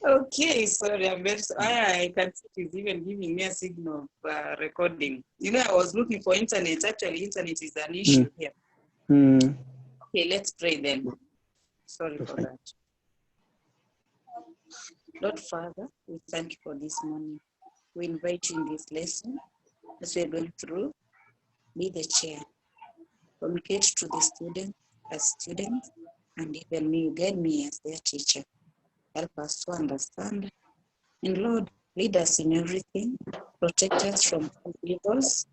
Okay, sorry, I can see it is even giving me a signal of recording. You know, I was looking for internet. Actually, internet is an issue here. Okay, let's pray then. Sorry for that. Lord Father, we thank you for this morning. We invite you in this lesson as we are going through. Be the chair. Communicate to the students as students, and even me, guide me as their teacher. Help us to understand. And Lord, lead us in everything. Protect us from all evils.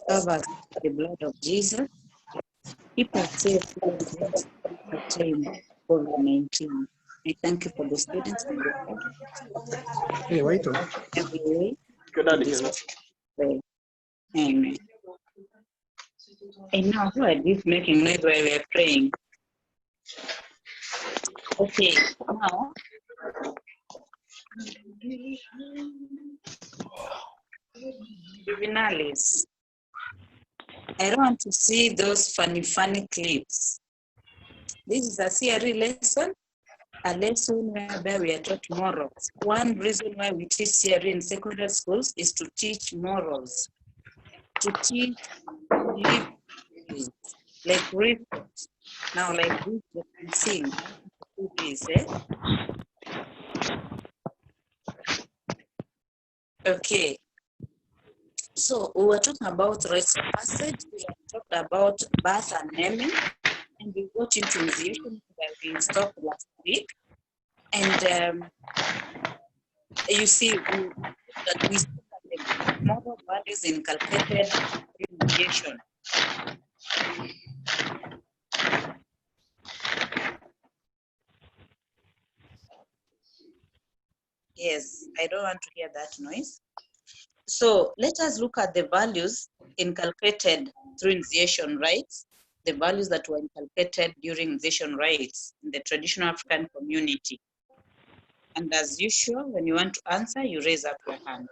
Cover us with the blood of Jesus. Keep us safe through this time COVID-19. I thank you for the students and the Lord. Hey, wait. Every way. Way. Amen. And now, who are these making noise while we are praying? Okay, now. Juvenalis. I don't want to see those funny clips. This is a CRE lesson, a lesson whereby we are taught morals. One reason why we teach CRE in secondary schools is to teach morals, to teach live like respect. Now, like this, you can sing. Do this, eh? Okay. So we were talking about rites of passage. We talked about birth and naming, and we got into initiation that we stopped last week. And you see, we spoke about the moral values inculcated in initiation. Yes, I don't want to hear that noise. So let us look at the values inculcated through initiation rites, the values that were inculcated during initiation rites in the traditional African community. And as usual, when you want to answer, you raise up your hand.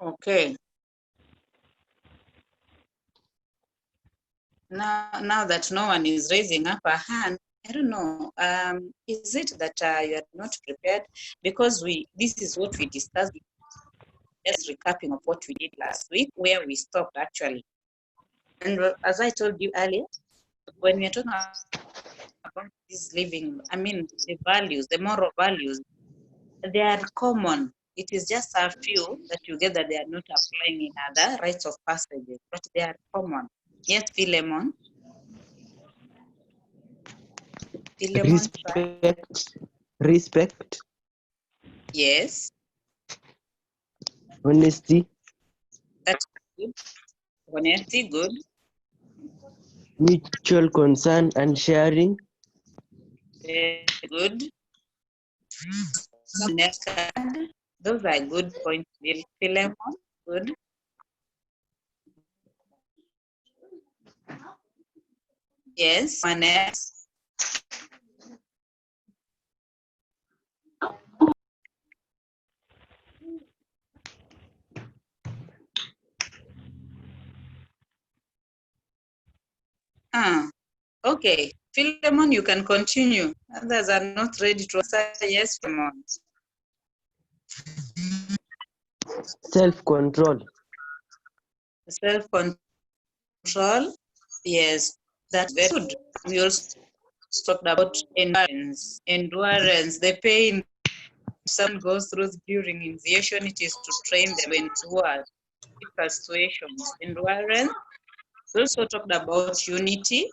Okay. Now that no one is raising up a hand, I don't know. Is it that you are not prepared? Because this is what we discussed. Just recapping of what we did last week, where we stopped actually. And as I told you earlier, when we are talking about this living, I mean the values, the moral values, they are common. It is just a few that you get that they are not applying in other rites of passages, but they are common. Yes, Philemon. Respect. Yes. Honesty. That's good. Honesty, good. Mutual concern and sharing. Very good. Those are good points, Philemon. Good. Yes, one else. Okay. Philemon, you can continue. Others are not ready to answer. Yes, Philemon. Self-control. Self-control. Yes, that's very good. We also talked about endurance. Endurance, the pain someone goes through during initiation, it is to train them to endure difficult situations. Endurance. We also talked about unity.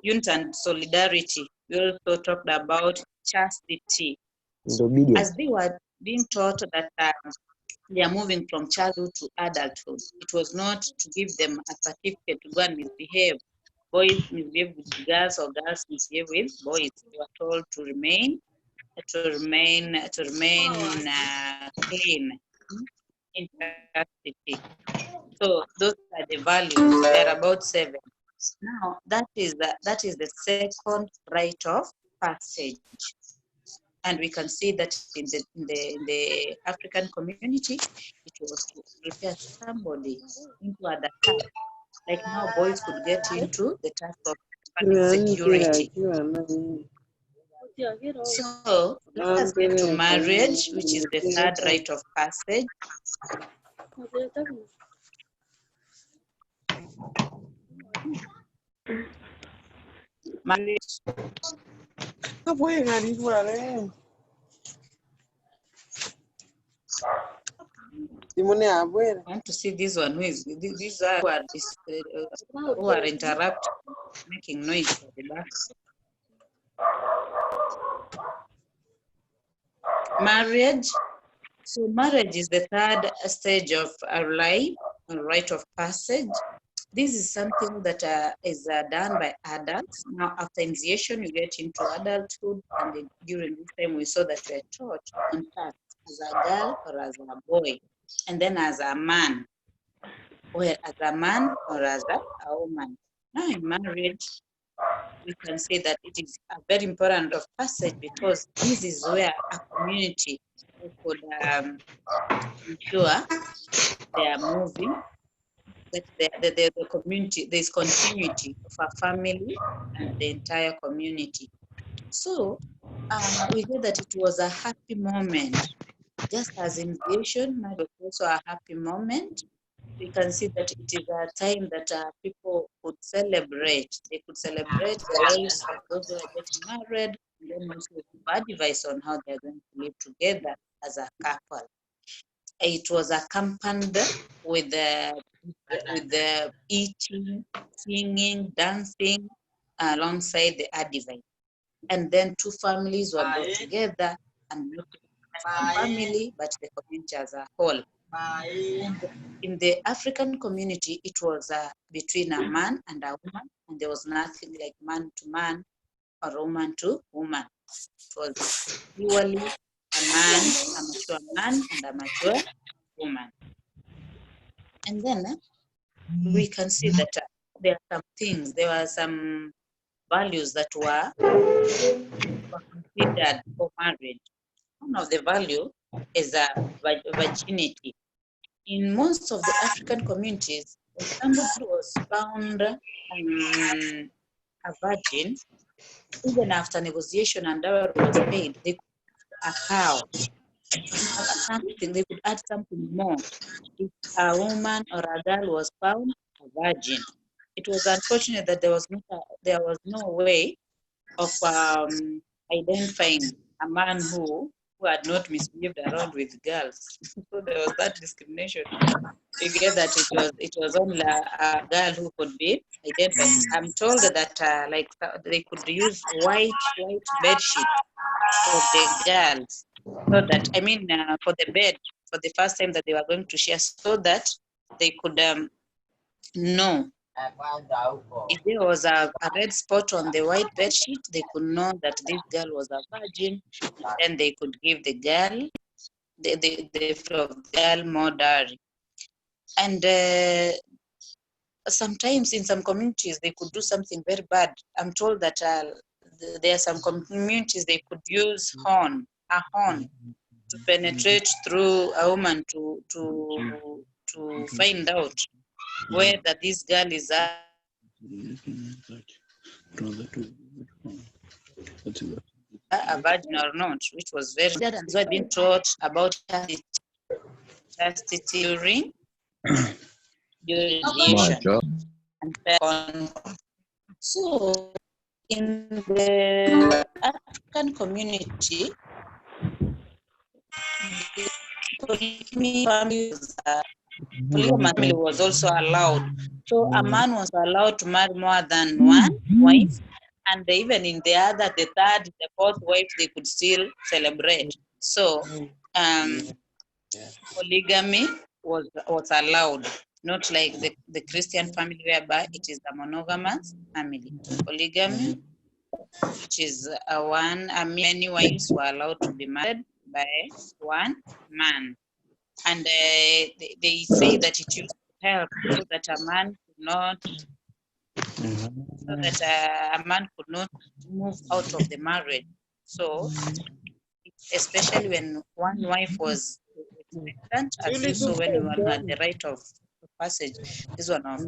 Unity and solidarity. We also talked about chastity. As they were being taught that they are moving from childhood to adulthood, it was not to give them a certificate to go and misbehave. Boys misbehave with girls or girls misbehave with boys. They were told to remain clean in chastity. So those are the values. They are about 7. Now that is the second rite of passage. And we can see that in the African community, it was to prepare somebody into other task. Like now, boys could get into the task of security. So let us get to marriage, which is the third rite of passage. Marriage. I want to see this one. These are who are interrupting, making noise at the back. Marriage. So marriage is the third stage of our life, a rite of passage. This is something that is done by adults. Now, after initiation, you get into adulthood, and during this time, we saw that we're taught in fact as a girl or as a boy, and then as a man, or as a man or as a woman. Now, in marriage, we can say that it is a very important of passage because this is where a community could ensure they are moving, that the community, there's continuity of a family and the entire community. So we hear that it was a happy moment, just as initiation, marriage was also a happy moment. We can see that it is a time that people could celebrate. They could celebrate the lives of those who are getting married, and then also give advice on how they're going to live together as a couple. It was accompanied with the eating, singing, dancing alongside the advice. And then two families were brought together, and not just one family, but the community as a whole. In the African community, it was between a man and a woman, and there was nothing like man to man or woman to woman. It was purely a mature man and a mature woman. And then we can see that there are some things, there were some values that were considered for marriage. One of the value is virginity. In most of the African communities, if somebody was found a virgin, even after negotiation and dowry was paid, they could add a cow, something, they could add something more if a woman or a girl was found a virgin. It was unfortunate that there was no way of identifying a man who had not misbehaved around with girls. So there was that discrimination. We get that it was only a girl who could be identified. I'm told that like they could use white bed sheet for the girls, so that for the bed for the first time that they were going to share, so that they could know if there was a red spot on the white bed sheet, they could know that this girl was a virgin. Then they could give the girl the girl more dowry. And sometimes in some communities they could do something very bad. I'm told that there are some communities they could use a horn to penetrate through a woman to find out whether this girl is a virgin or not, which was very bad, and so I've been taught about chastity during and so in the African community, the polygamy family was also allowed. So a man was allowed to marry more than one wife, and even in the third, the fourth wife, they could still celebrate. So polygamy was allowed, not like the Christian family whereby it is a monogamous family. Polygamy, which is many wives were allowed to be married by one man. And they say that it used to help so that a man could not move out of the marriage. So especially when one wife was expectant, as you saw when one had the right of passage, this one of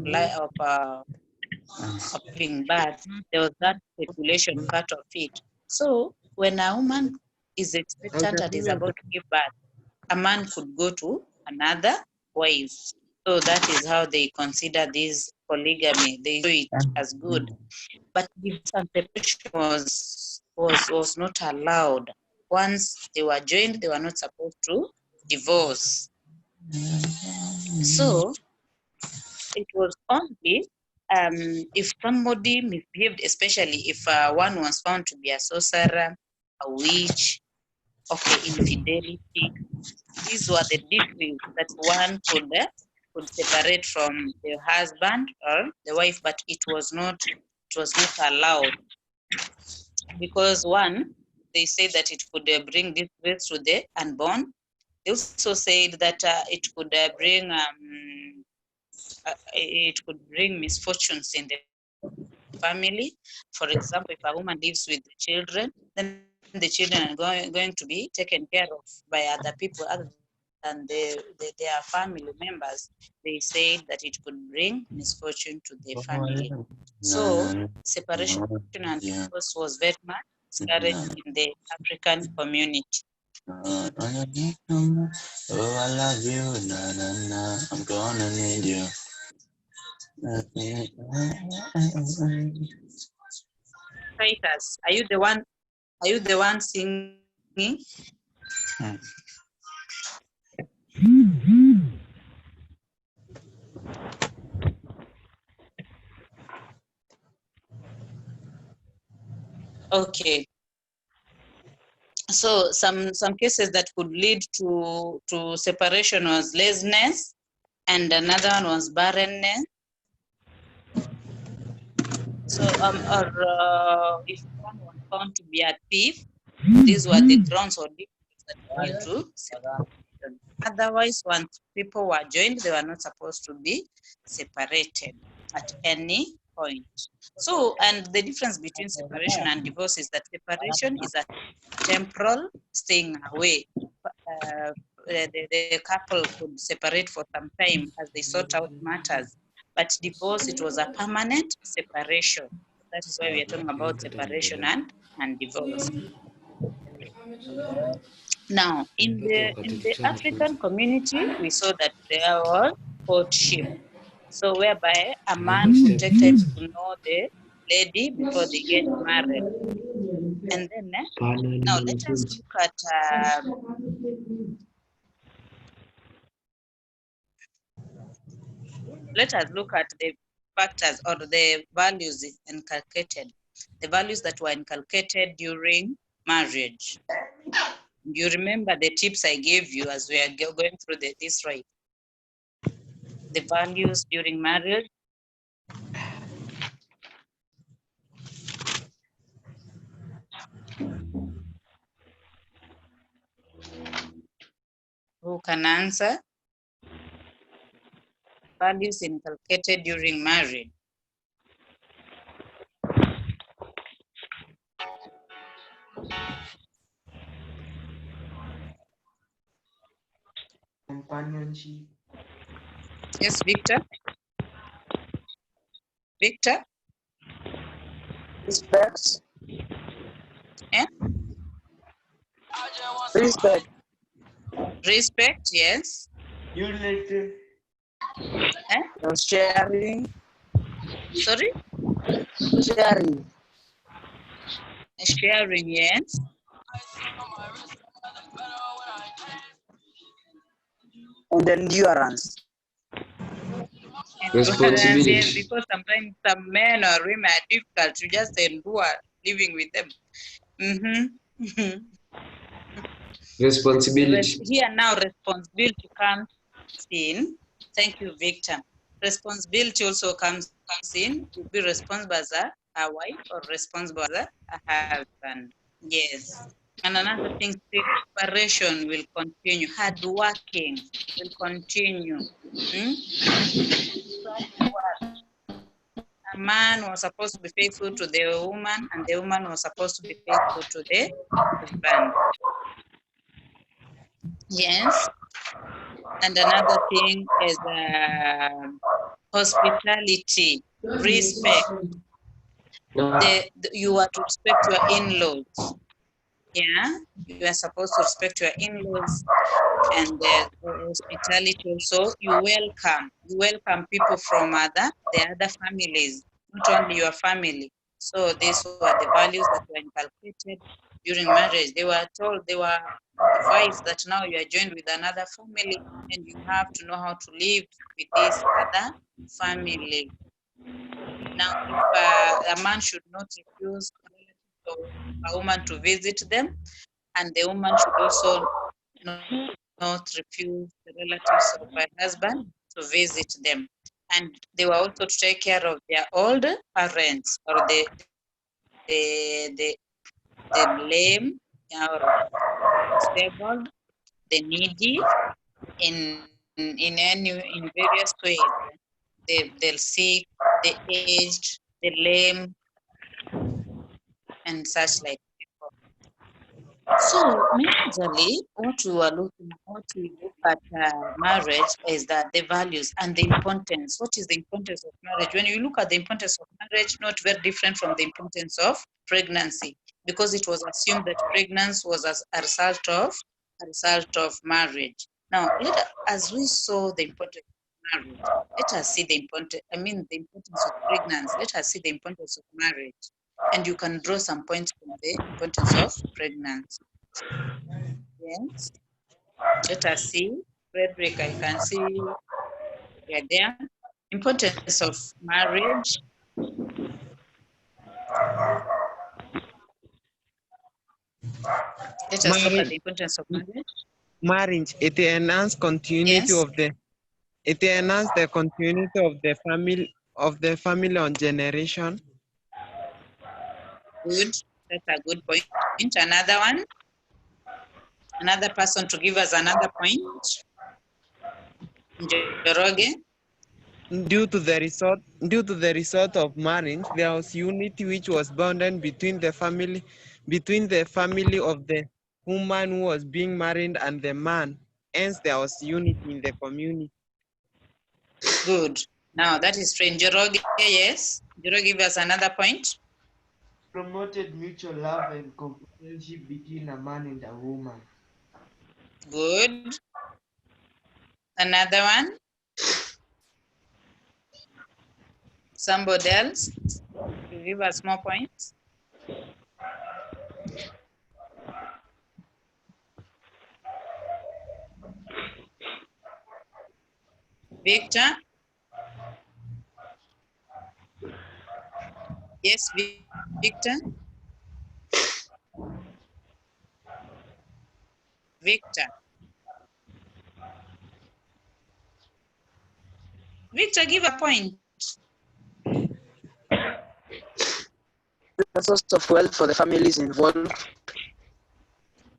giving birth, there was that speculation part of it. So when a woman is expectant and is about to give birth, a man could go to another wife. So that is how they consider this polygamy. They do it as good. But divorce and separation was not allowed. Once they were joined, they were not supposed to divorce. So it was only if somebody misbehaved, especially if one was found to be a sorcerer, a witch, okay, infidelity. These were the degrees that one could separate from the husband or the wife, but it was not allowed, because one, they say that it could bring disgrace to the unborn. They also said that it could bring misfortunes in the family. For example, if a woman lives with the children, then the children are going to be taken care of by other people other than their family members. They said that it could bring misfortune to the family. So separation and divorce was very much discouraged in the African community. Oh, I love you, na na na. I'm gonna need you. Titus, are you the one? Are you the one singing? Okay. So some cases that could lead to separation was laziness, and another one was barrenness. So if one was found to be a thief, these were the grounds or differences that led to separation. Otherwise, once people were joined, they were not supposed to be separated at any point. So, and the difference between separation and divorce is that separation is a temporal staying away. The couple could separate for some time as they sort out matters. But divorce, it was a permanent separation. That is why we are talking about separation and divorce. Now, in the African community, we saw that there was courtship. So whereby a man could take time to know the lady before they get married. And then now let us look at the factors or the values inculcated, the values that were inculcated during marriage. You remember the tips I gave you as we are going through this, right? The values during marriage. Who can answer? Values inculcated during marriage. Companionship. Yes, Victor? Victor? Respect. Eh? Respect. Respect, yes. Unity. Eh? Sharing. Sorry? Sharing. Sharing, yes. And endurance. Endurance, yes, Responsibility. because sometimes some men or women are difficult to just endure living with them. Responsibility. Here now, responsibility comes in. Thank you, Victor. Responsibility also comes in. To be responsible as a wife or responsible as a husband. Yes. And another thing, preparation will continue. Hard working will continue. A man was supposed to be faithful to the woman, and the woman was supposed to be faithful to the husband. Yes. And another thing is hospitality, respect. You are to respect your in-laws. Yeah, you are supposed to respect your in-laws, and the hospitality also. You welcome people from the other families, not only your family. So these were the values that were inculcated during marriage. They were advised that now you are joined with another family, and you have to know how to live with this other family. Now, if a man should not refuse a woman to visit them, and the woman should also not refuse the relatives of her husband to visit them. And they were also to take care of their old parents, or the lame, or disabled, the needy, in various ways. The sick, the aged, the lame, and such like people. So majorly, what we look at marriage is that the values and the importance. What is the importance of marriage? When you look at the importance of marriage, not very different from the importance of pregnancy, because it was assumed that pregnancy was as a result of marriage. Now, as we saw the importance of marriage, let us see the importance of pregnancy. Let us see the importance of marriage, and you can draw some points from the importance of pregnancy. Yes, let us see. Frederick, I can see you're there. Importance of marriage. Let us look at the importance of marriage. Marriage, it enhances continuity Yes, of the it enhances the continuity of the family on generation. good. That's a good point. Another one. Another person to give us another point. Njoroge. Due to the result of marriage, there was unity which was bounded between the family of the woman who was being married and the man. Hence, there was unity in the community. Good. Now that is strange. Njoroge, yes. Njoroge, give us another point. Promoted mutual love and companionship between a man and a woman. Good. Another one. Somebody else. You give us more points. Victor. Yes, Victor. Victor. Victor, give a point. The source of wealth for the families involved.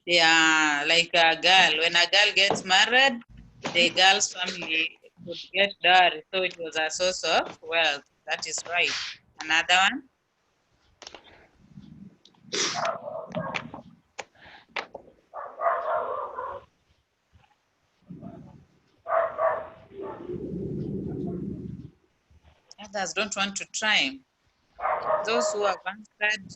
Yeah, like a girl. When a girl gets married, the girl's family could get dowry, so it was a source of wealth. That is right. Another one. Others don't want to try. Those who have answered,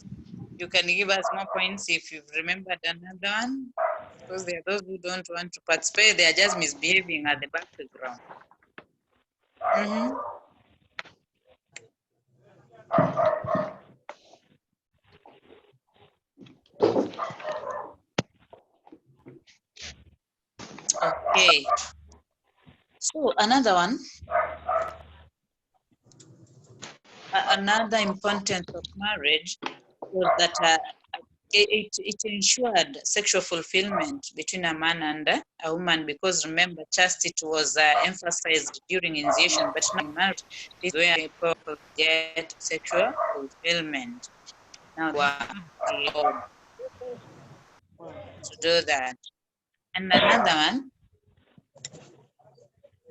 you can give us more points if you've remembered another one. Because there are those who don't want to participate, they are just misbehaving at the background. Okay. So another one. Another importance of marriage was that it ensured sexual fulfillment between a man and a woman, because remember, chastity was emphasized during initiation, but now in marriage, this is where people get sexual fulfillment. Now we are allowed to do that. And another one,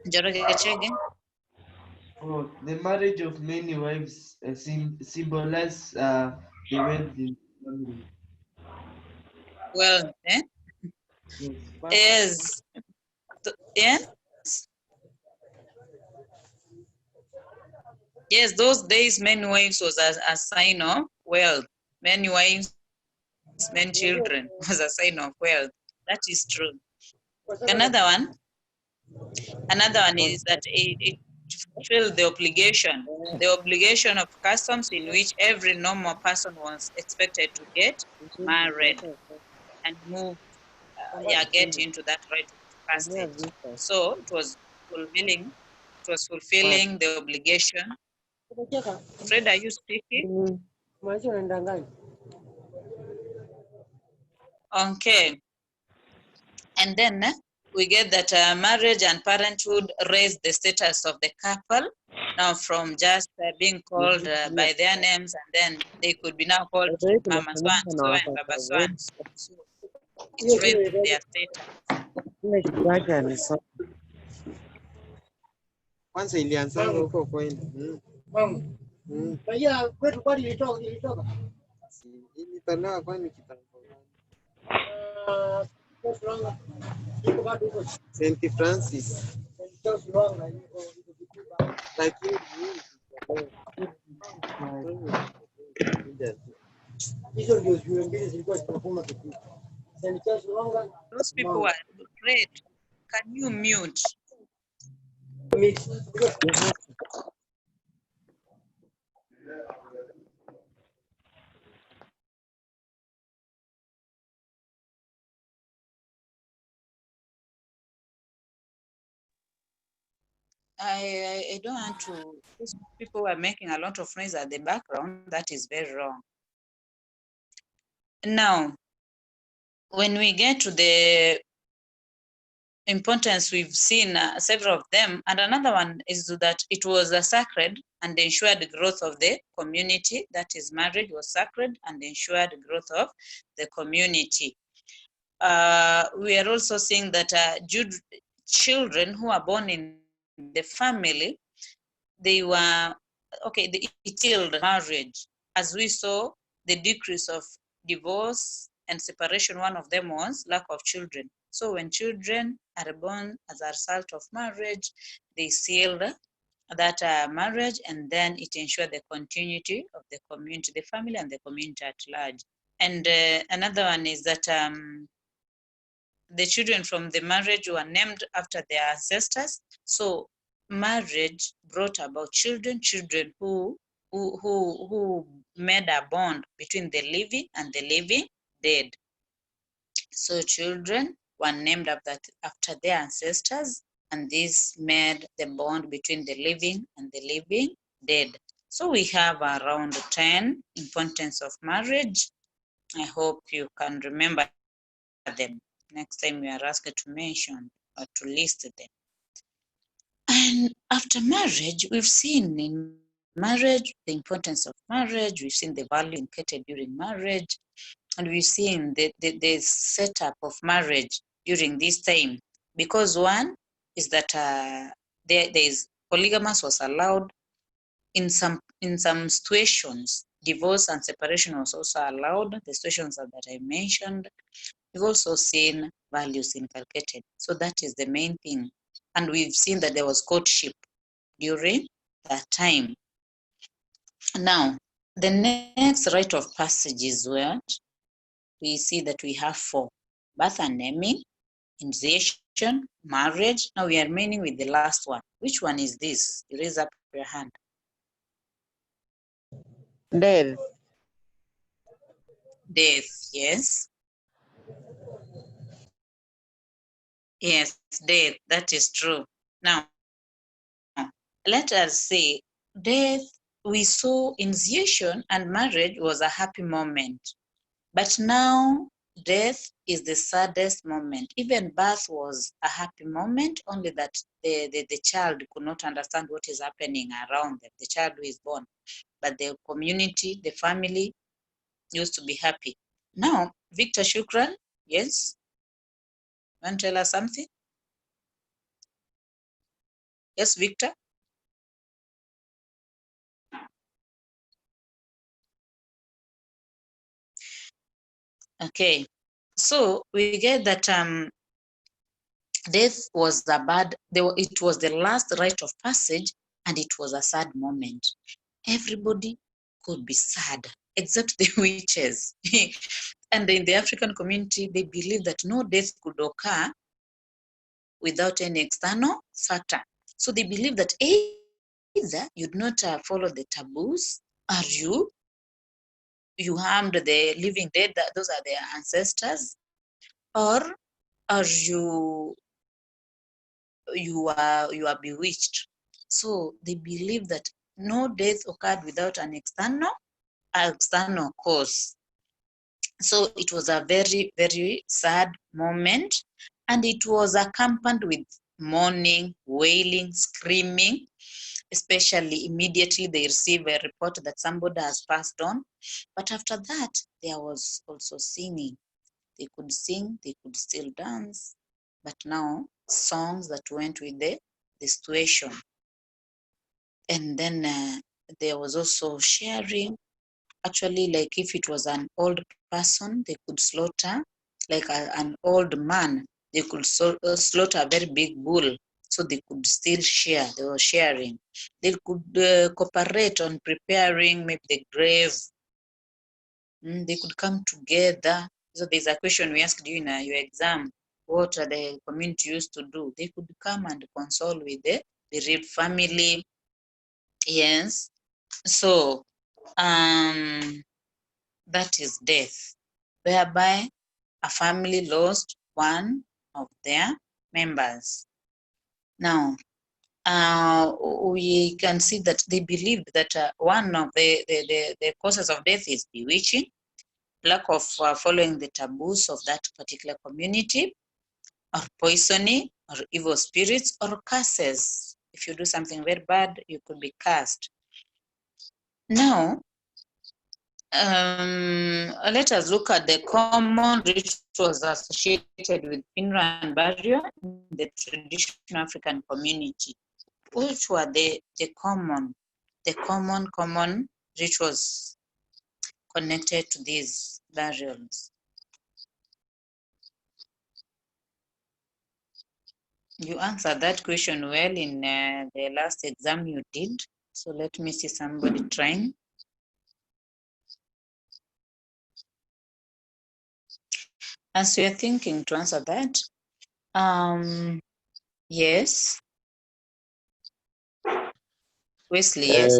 Njoroge Chege. Oh, the marriage of many wives symbolize the wealth in the family. Well, Yes. Yes. Yes, those days, many wives was a sign of wealth. Many wives, many children was a sign of wealth. That is true. Another one is that it fulfilled the obligation of customs in which every normal person was expected to get married and move, get into that rite of passage. So it was fulfilling the obligation. Fred, are you speaking? Okay. And then we get that marriage and parenthood raised the status of the couple now from just being called by their names, and then they could be now called Mama so and so and Baba so and so. So it raised their status. Kwanza ilianzanga huko kwenu. Kwetu kwani ilitoka? Ilitolewa kwenu kitambo. St. Francis. Lakini hizo ndio shule mbili zilikuwa zinafungwa kipindi. Those people were great. Can you mute? I don't want to. These people were making a lot of noise at the background. That is very wrong. Now, when we get to the importance, we've seen several of them, and another one is that it was a sacred and ensured growth of the community. That is, marriage was sacred and ensured growth of the community. We are also seeing that children who are born in the family, they were, okay, it killed marriage. As we saw, the decrease of divorce and separation, one of them was lack of children. So when children are born as a result of marriage, they sealed that marriage, and then it ensured the continuity of the community, the family and the community at large. And another one is that the children from the marriage were named after their ancestors. So marriage brought about children who made a bond between the living and the living dead. So children were named after their ancestors, and this made the bond between the living and the living dead. So we have around 10 importance of marriage. I hope you can remember them next time you are asked to mention or to list them. And after marriage, we've seen in marriage the importance of marriage, we've seen the value inculcated during marriage, and we've seen the setup of marriage during this time. Because one is that there is polygamous was allowed in some situations. Divorce and separation was also allowed, the situations that I mentioned. We've also seen values inculcated. So that is the main thing. And we've seen that there was courtship during that time. Now, the next rite of passage is where we see that we have 4: birth and naming, initiation, marriage. Now we are remaining with the last one. Which one is this? You raise up your hand. death. Death, yes. Yes, death, that is true. Now, let us say death, we saw initiation and marriage was a happy moment. But now death is the saddest moment. Even birth was a happy moment, only that the child could not understand what is happening around them, the child who is born. But the community, the family used to be happy. Now, Victor Shukran, yes? Want to tell us something? Yes, Victor? Okay. So we get that death was it was the last rite of passage, and it was a sad moment. Everybody could be sad except the witches. And in the African community, they believe that no death could occur without any external factor. So they believe that either you'd not follow the taboos, or you harmed the living dead, those are their ancestors, or you are bewitched. So they believe that no death occurred without an external cause. So it was a very, very sad moment, and it was accompanied with mourning, wailing, screaming, especially immediately they receive a report that somebody has passed on. But after that, there was also singing. They could sing, they could still dance, but now songs that went with the situation. And then there was also sharing. Actually, like if it was an old person, they could slaughter, like an old man, they could slaughter a very big bull, so they could still share. They were sharing. They could cooperate on preparing maybe the grave. They could come together. So there's a question we asked you in your exam. What are the community used to do? They could come and console with the bereaved family. Yes. So that is death, whereby a family lost one of their members. Now, we can see that they believed that one of the causes of death is bewitching, lack of following the taboos of that particular community, or poisoning, or evil spirits, or curses. If you do something very bad, you could be cursed. Now, let us look at the common rituals associated with funeral and burial in the traditional African community. Which were the common rituals connected to these burials? You answered that question well in the last exam you did. So let me see somebody trying. As you're thinking to answer that, yes. Wesley, yes.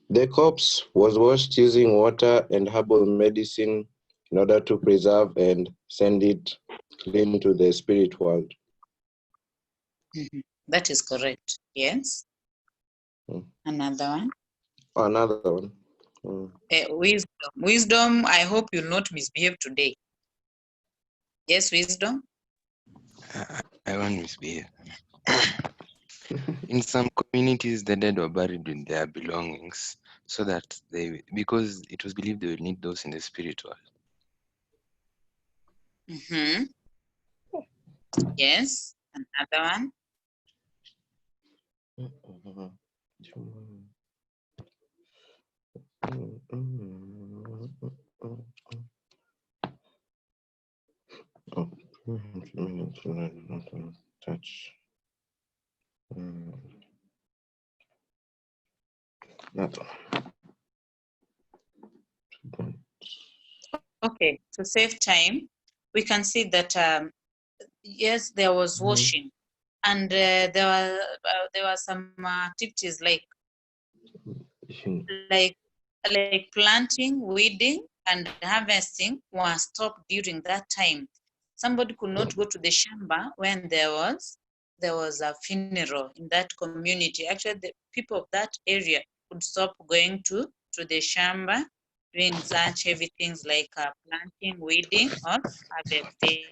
The corpse was washed using water and herbal medicine in order to preserve and send it clean to the spirit world. That is correct. Yes. Another one. Another one. Wisdom, I hope you'll not misbehave today. Yes, Wisdom? I won't misbehave. In some communities, the dead were buried with their belongings so that because it was believed they would need those in the spirit world. Yes, another one. Touch. Okay, to save time, we can see that yes, there was washing, and there were some activities like planting, weeding, and harvesting were stopped during that time. Somebody could not go to the shamba when there was a funeral in that community. Actually, the people of that area could stop going to the shamba, doing such heavy things like planting, weeding, or harvesting.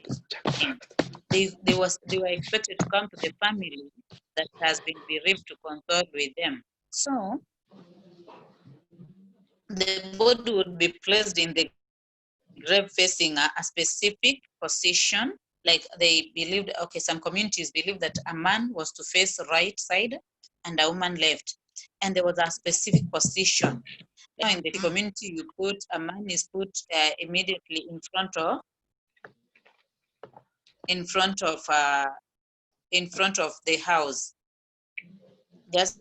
They were expected to come to the family that has been bereaved to console with them. So the body would be placed in the grave facing a specific position. Like they believed, okay, some communities believe that a man was to face right side and a woman left. And there was a specific position. Now in the community, a man is put immediately in front of in front of the house. Just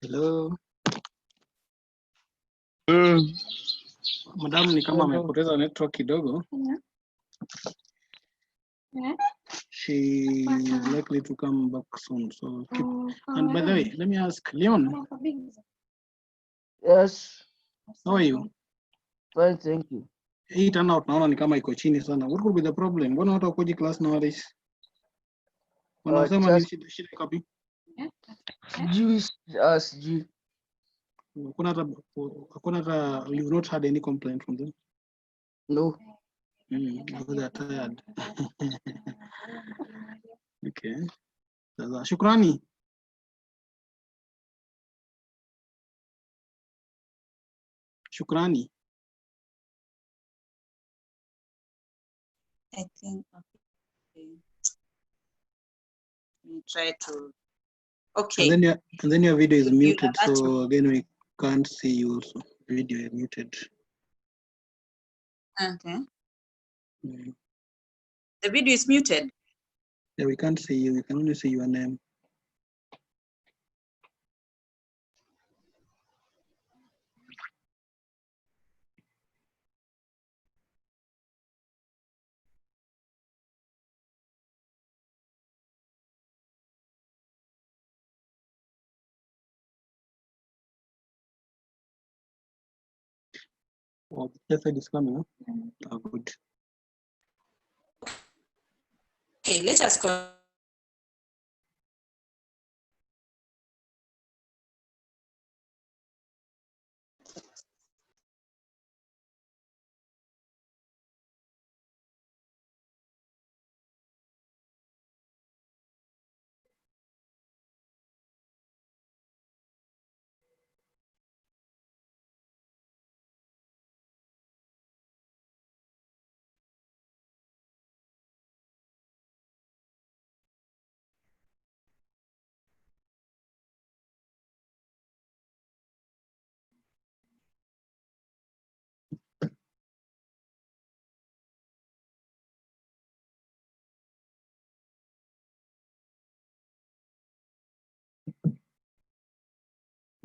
Hello. Madam ni kama amepoteza network kidogo. She is likely to come back soon. So keep. And by the way, let me ask Leon. Yes, How are you? fine, thank you. Hii turnout naona ni kama iko chini sana. What could be the problem? Mbona watu wakuji class nowadays? Wanasema ni Just shida kapi. sijui. Hakuna hata you've not had any complaint from them? No. Because they are tired. Okay. Sasa shukrani. Shukrani. I think okay. Let me try to. Okay. And then your video is You muted, are so again we can't see you also. Video is muted. Okay. The video is muted. Yeah, we can't see you. We can only see your name. Oh, yes, it is coming. Huh? Oh, good. Okay, let us go.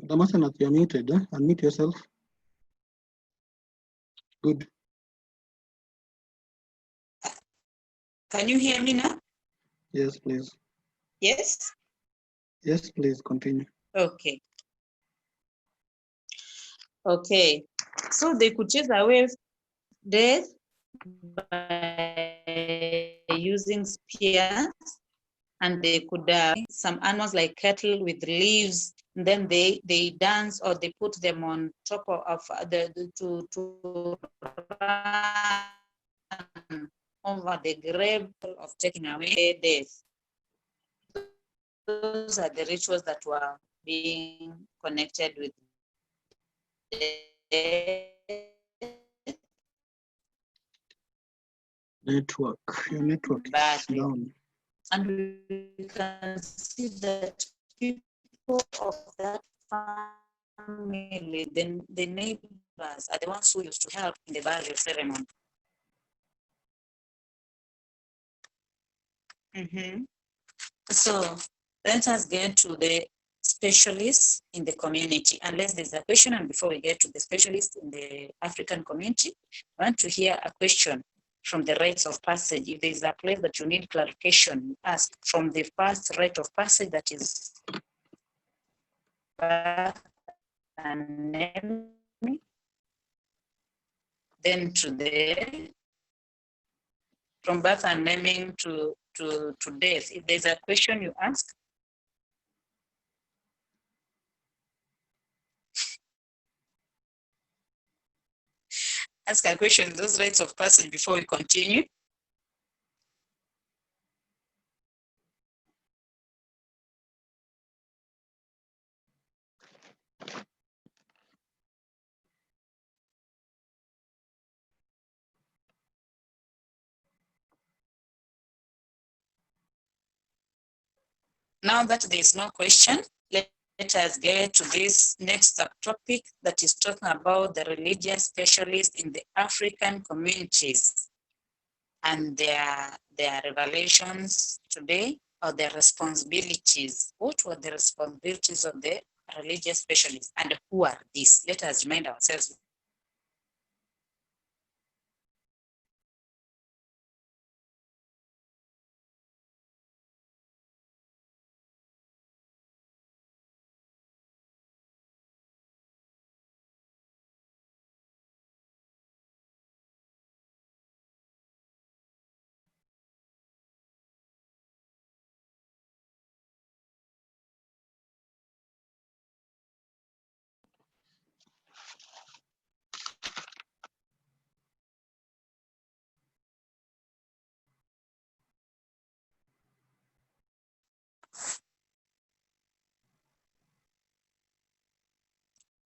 Damascene, you're muted. Huh? Unmute yourself. Good. Can you hear me now? Yes, please. Yes. Yes, please continue. Okay. Okay. So they could chase away death by using spears, and they could some animals like cattle with leaves. And then they dance, or they put them on top of to run over the grave of taking away death. Those are the rituals that were being connected with death. Network. Your network is down. And we can see that people of that family, then the neighbors, are the ones who used to help in the burial ceremony. So let us get to the specialists in the community, unless there's a question. And before we get to the specialists in the African community, I want to hear a question from the rites of passage. If there's a place that you need clarification, ask from the first rite of passage, that is birth and naming, then to the from birth and naming to death. If there's a question you ask, ask a question, those rites of passage, before we continue. Now that there is no question, let us get to this next subtopic, that is talking about the religious specialists in the African communities and their revelations today, or their responsibilities. What were the responsibilities of the religious specialists, and who are these? Let us remind ourselves.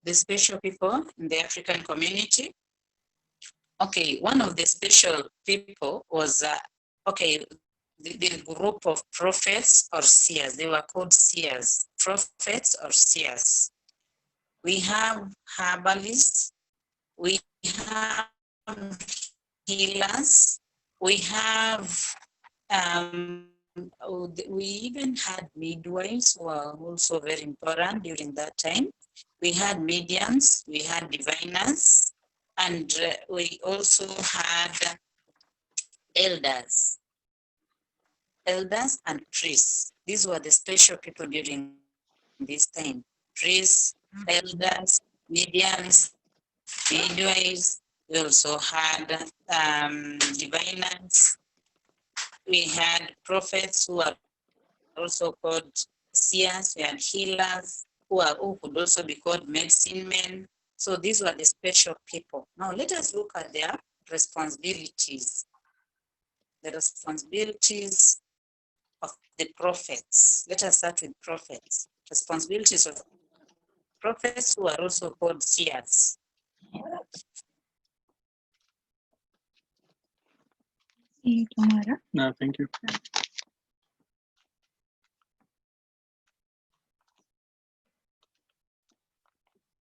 The special people in the African community. Okay, one of the special people was, the group of prophets or seers. They were called seers, prophets or seers. We have herbalists, we have healers, we have, we even had midwives, who are also very important during that time. We had mediums, we had diviners, and we also had elders and priests. These were the special people during this time. Priests, elders, mediums, midwives. We also had diviners. We had prophets, who are also called seers. We had healers, who could also be called medicine men. So these were the special people. Now let us look at their responsibilities. The responsibilities of the prophets. Let us start with prophets. Responsibilities of prophets, who are also called seers. No, thank you.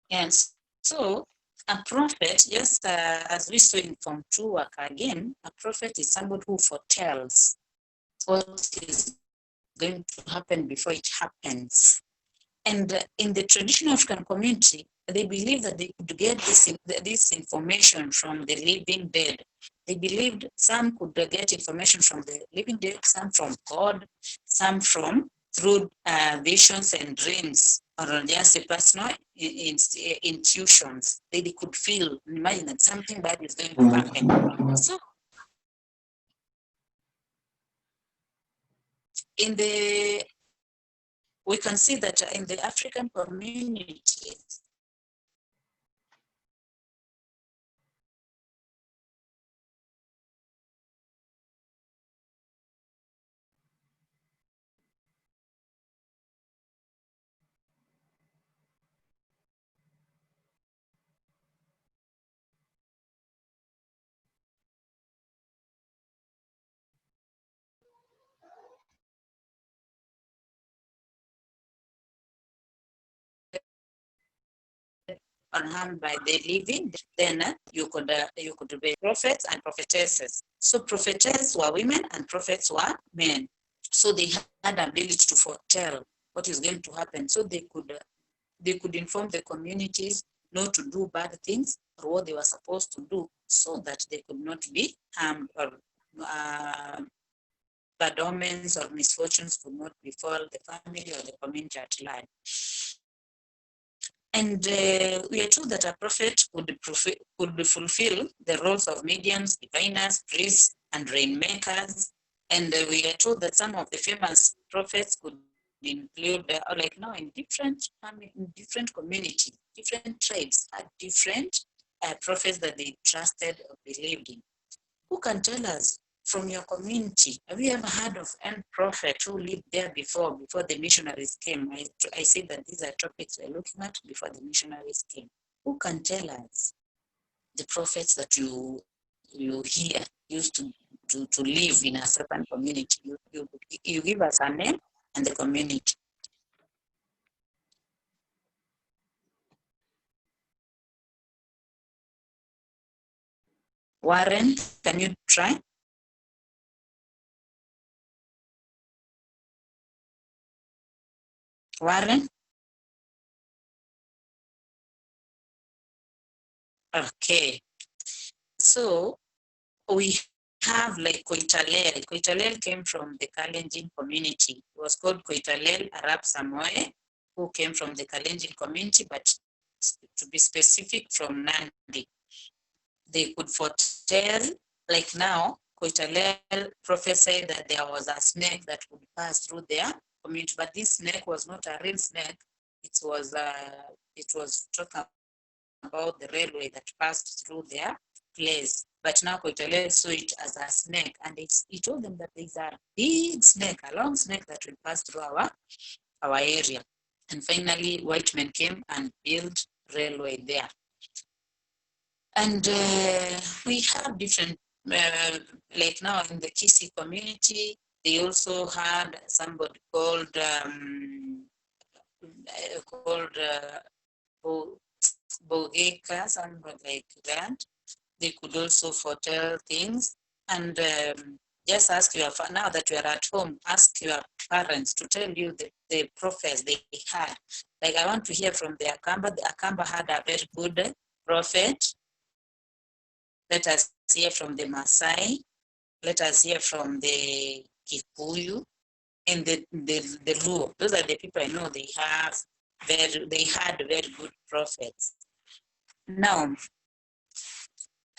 Yes. So a prophet, just as we saw in Form 2 work again, a prophet is somebody who foretells what is going to happen before it happens. And in the traditional African community, they believe that they could get this information from the living dead. They believed some could get information from the living dead, some from God, some through visions and dreams. or just a personal intuitions. They could feel, imagine that something bad is going to happen. So we can see that in the African communities, harmed by the living, then you could be prophets and prophetesses. So prophetess were women and prophets were men. So they had ability to foretell what is going to happen. So they could inform the communities not to do bad things or what they were supposed to do, so that they could not be harmed, or bad omens or misfortunes could not befall the family or the community at large. And we are told that a prophet could fulfill the roles of mediums, diviners, priests, and rainmakers. And we are told that some of the famous prophets could include, like now in different communities, different tribes had different prophets that they trusted or believed in. Who can tell us from your community, have you ever heard of any prophet who lived there before the missionaries came? I said that these are topics we're looking at before the missionaries came. Who can tell us the prophets that you hear used to live in a certain community? You give us a name and the community. Warren, can you try? Warren? Okay. So we have like Koitalel. Koitalel came from the Kalenjin community. It was called Koitalel Arab Samoe, who came from the Kalenjin community, but to be specific, from Nandi. They could foretell, like now, Koitalel prophesied that there was a snake that would pass through their community, but this snake was not a real snake. It was talking about the railway that passed through their place. But now Koitalel saw it as a snake, and he told them that there's a big snake, a long snake that will pass through our area. And finally, white men came and built railway there. And we have different, like now in the Kisi community, they also had somebody called Bogeka, something like that. They could also foretell things. And just ask now that you are at home, ask your parents to tell you the prophets they had. Like I want to hear from the Akamba. The Akamba had a very good prophet. Let us hear from the Maasai. Let us hear from the Kikuyu and the Luo. Those are the people I know. They had very good prophets. Now,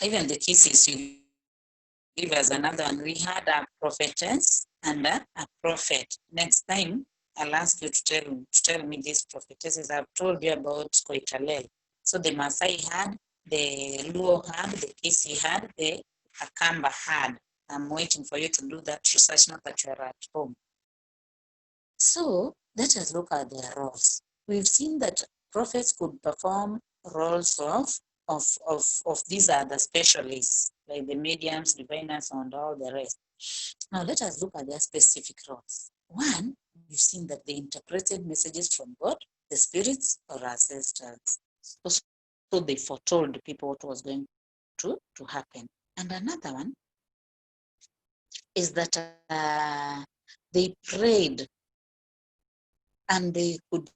even the Kisis, you give us another one. We had a prophetess and a prophet. Next time, I'll ask you to tell me these prophetesses. I've told you about Koitalel. So the Maasai had, the Luo had, the Kisi had, the Akamba had. I'm waiting for you to do that research now that you are at home. So let us look at their roles. We've seen that prophets could perform roles of these other specialists, like the mediums, diviners, and all the rest. Now let us look at their specific roles. One, we've seen that they interpreted messages from God, the spirits, or ancestors. So they foretold people what was going to happen. And another one is that they prayed and they could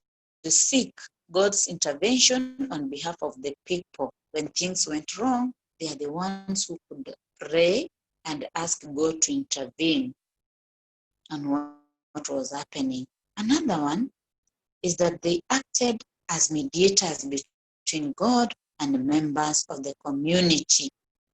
seek God's intervention on behalf of the people. When things went wrong, they are the ones who could pray and ask God to intervene on what was happening. Another one is that they acted as mediators between God and the members of the community.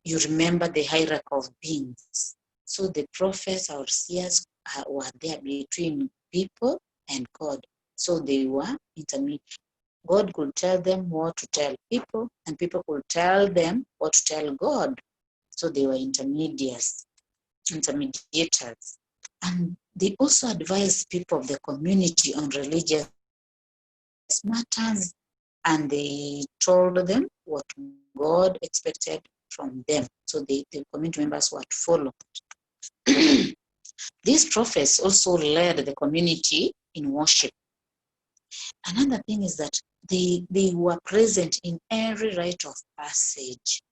You remember the hierarchy of beings. So the prophets or seers were there between people and God. So they were intermediate. God could tell them what to tell people, and people could tell them what to tell God. So they were intermediaries, intermediators. And they also advised people of the community on religious matters, and they told them what God expected from them. So the community members were to follow. These prophets also led the community in worship. Another thing is that they were present in every rite of passage.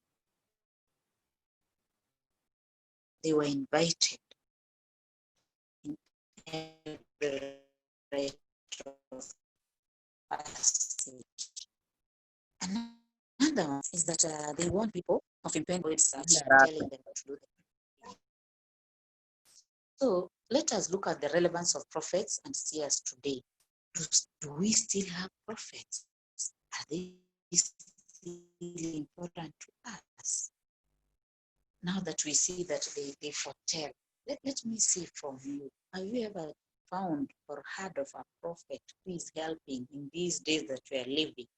They were invited in every rite of passage. Another one is that they warn people of impending search, telling them what to do. So let us look at the relevance of prophets and seers today. Do we still have prophets? Are they still important to us? Now that we see that they foretell, let me see from you. Have you ever found or heard of a prophet who is helping in these days that we are living?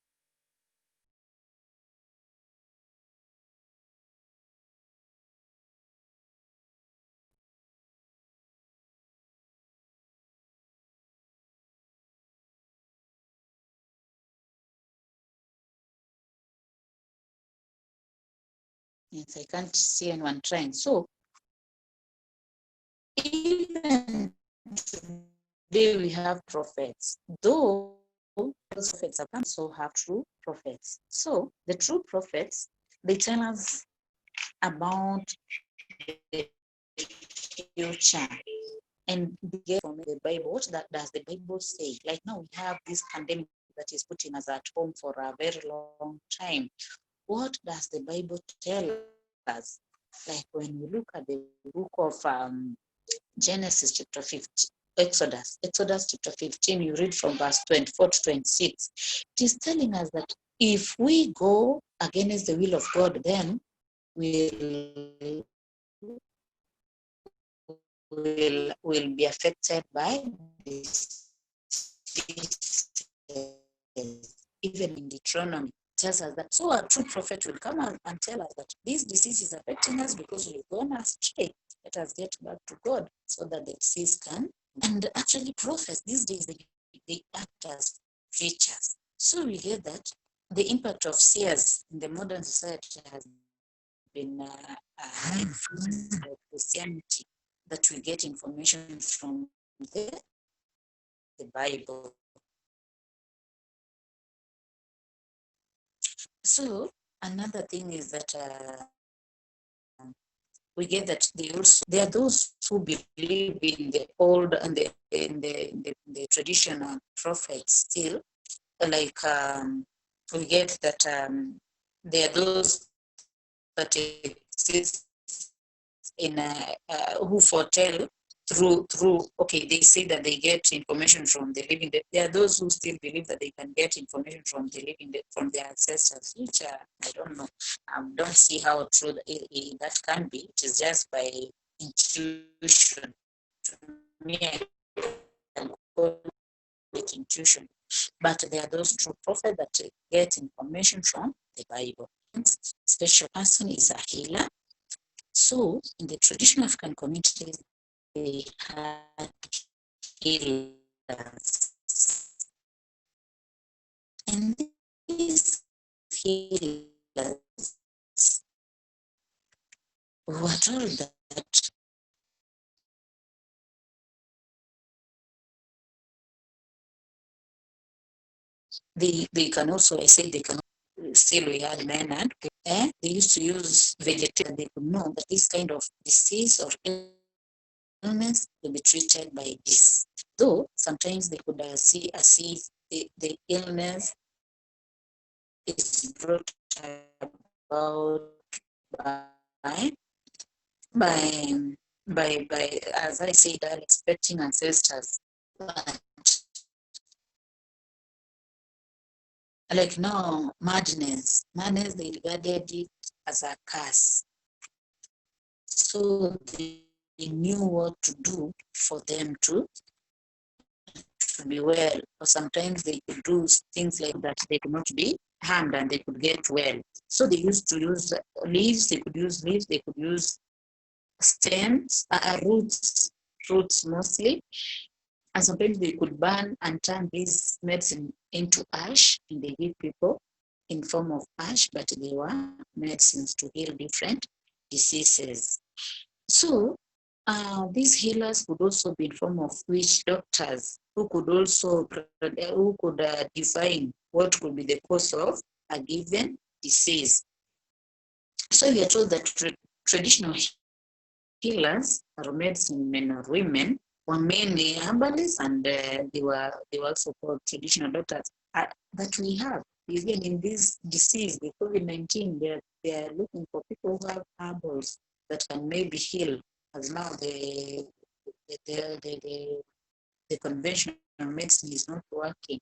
Yes, I can't see anyone trying. So even today we have prophets, though those prophets have also have true prophets. So the true prophets, they tell us about the future. And they get from the Bible, what does the Bible say? Like now we have this pandemic that is putting us at home for a very long time. What does the Bible tell us? Like when we look at the book of Genesis chapter 15, Exodus chapter 15, you read from verse 24 to 26. It is telling us that if we go against the will of God, then we'll be affected by this. Even in Deuteronomy, tells us that. So a true prophet will come and tell us that this disease is affecting us because we've gone astray. Let us get back to God so that the disease can. And actually, prophets these days, they act as preachers. So we hear that the impact of seers in the modern society has been influenced by Christianity, that we get information from the Bible. So another thing is that we get that there are those who believe in the old and the traditional prophets still. Like we get that there are those that exist in who foretell through okay, they say that they get information from the living dead. There are those who still believe that they can get information from the living dead, from their ancestors, which I don't know. Don't see how true that can be. It is just by intuition. To me, I call it intuition. But there are those true prophets that get information from the Bible. Special person is a healer. So in the traditional African communities, they had healers. And these healers were told that they can also, I say they can, still we had men and they used to use vegetation. They could know that this kind of disease or illness will be treated by this. Though sometimes they could see the illness is brought about by as I said, expecting ancestors. But like now, madness, they regarded it as a curse. So they knew what to do for them to be well. Or sometimes they could do things like that. They could not be harmed and they could get well. So they used to use leaves. They could use leaves. They could use stems, roots mostly. And sometimes they could burn and turn this medicine into ash, and they give people in form of ash, but they were medicines to heal different diseases. So these healers could also be in form of witch doctors who could also define what could be the cause of a given disease. So we are told that traditional healers, or medicine men or women, were mainly herbalists, and they were also called traditional doctors. That we have even in this disease, the COVID-19, they are looking for people who have herbals that can maybe heal, as now the conventional medicine is not working.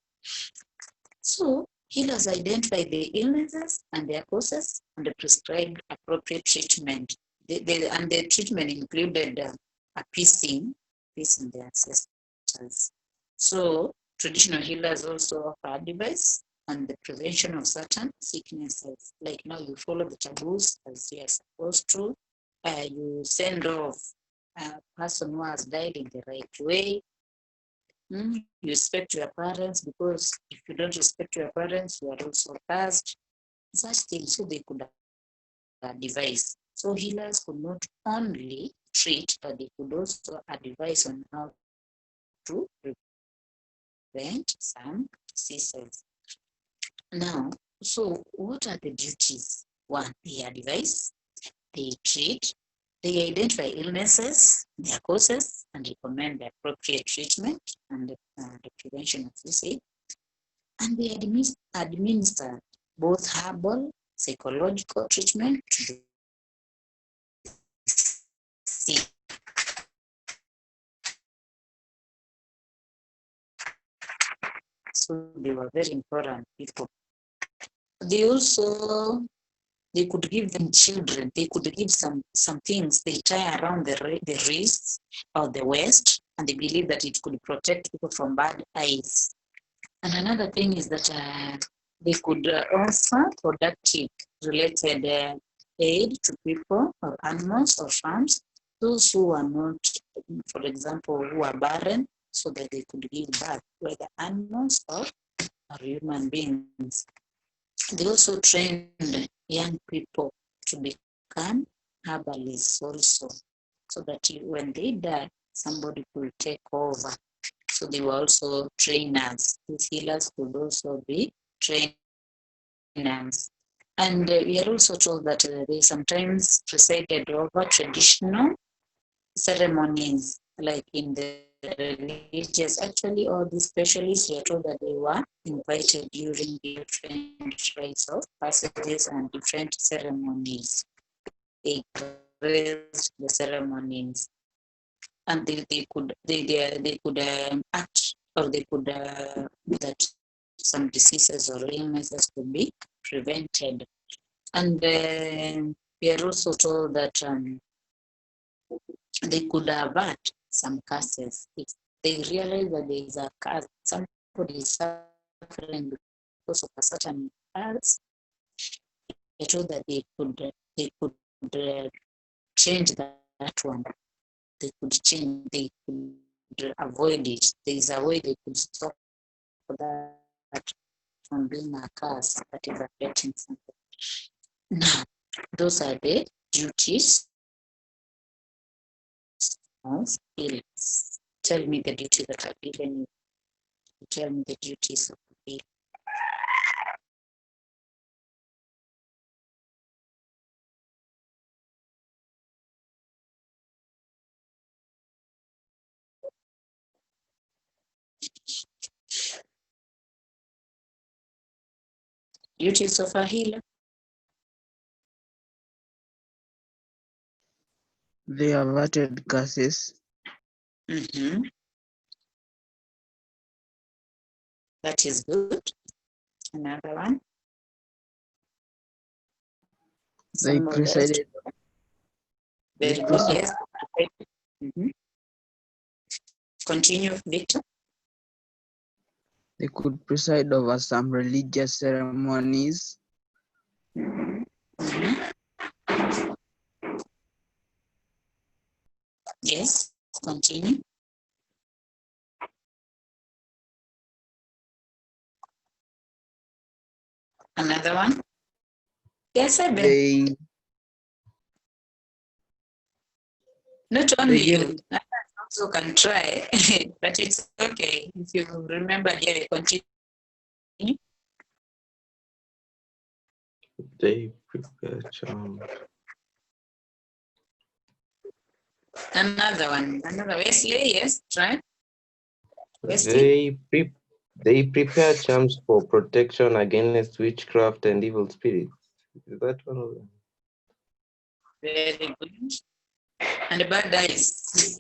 So healers identify the illnesses and their causes and prescribed appropriate treatment. And the treatment included appeasing the ancestors. So traditional healers also offer advice on the prevention of certain sicknesses. Like now you follow the taboos as you are supposed to. You send off a person who has died in the right way. You respect your parents, because if you don't respect your parents, you are also cursed. Such things, so they could advise. So healers could not only treat, but they could also advise on how to prevent some diseases. Now, so what are the duties? One, they advise, they treat, they identify illnesses, their causes, and recommend the appropriate treatment and the prevention of disease. And they administer both herbal, psychological treatment to the sick. So they were very important people. They could give them children. They could give some things they tie around the wrists or the waist, and they believe that it could protect people from bad eyes. And another thing is that they could offer productive related aid to people or animals or farms, those who are not, for example, who are barren, so that they could give birth, whether animals or human beings. They also trained young people to become herbalists also, so that when they die, somebody could take over. So they were also trainers. These healers could also be trainers. And we are also told that they sometimes presided over traditional ceremonies, like in the religious. Actually, all these specialists, we are told that they were invited during different rites of passages and different ceremonies. They graced the ceremonies, and they could act, or they could that some diseases or illnesses could be prevented. And we are also told that they could avert some curses. If they realize that there is a curse, somebody is suffering because of a certain curse, they told that they could change that one. They could change, they could avoid it. There is a way they could stop that from being a curse that is affecting somebody. Now, those are the duties of healers. Tell me the duties that are given you. Tell me the duties of the healer. Duties of a healer. They averted curses. That is good. Another one. They Some presided. Very They good. presided. Yes. Mhm. Continue, Victor. They could preside over some religious ceremonies. Mhm. Yes. Continue. Another one. Yes, I've been. They Not only gave you. Others also can try, but it's okay if you remember. Yeah, continue. They prepare charms. Another one. Another Wesley. Yes, try. Wesley. They prepare charms for protection against witchcraft and evil spirits. Is that one of them? Very good. And bad eyes.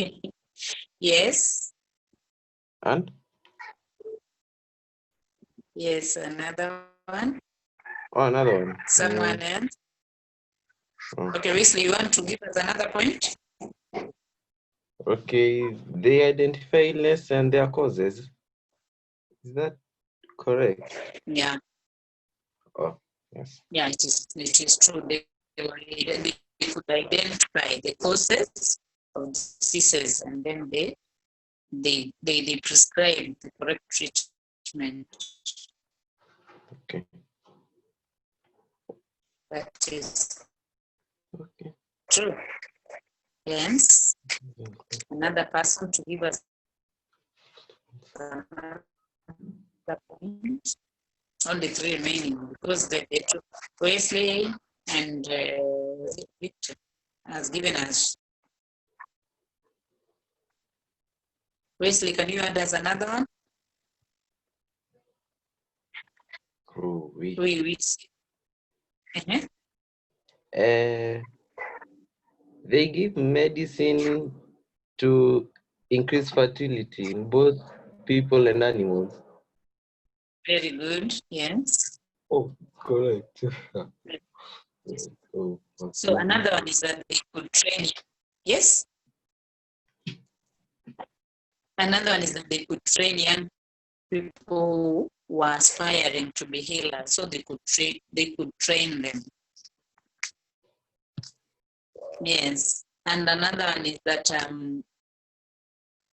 Yes. And Yes, another one. another one. Someone else. Oh. Okay, Wesley, you want to give us another point? Okay, they identify illness and their causes. Is that correct? Yeah. Oh, yes. Yeah, it is true. They could identify the causes of diseases, and then they prescribe the correct treatment. Okay. That is Okay. true. Yes. Another person to give us another point. Only three remaining because the two, Wesley and Victor has given us. Wesley, can you add us another one? Oh, we. They give medicine to increase fertility in both people and animals. Very good. Yes. Oh, correct. So another one is that they could train. Yes. Another one is that they could train young people who are aspiring to be healers, so they could train them. Yes. And another one is that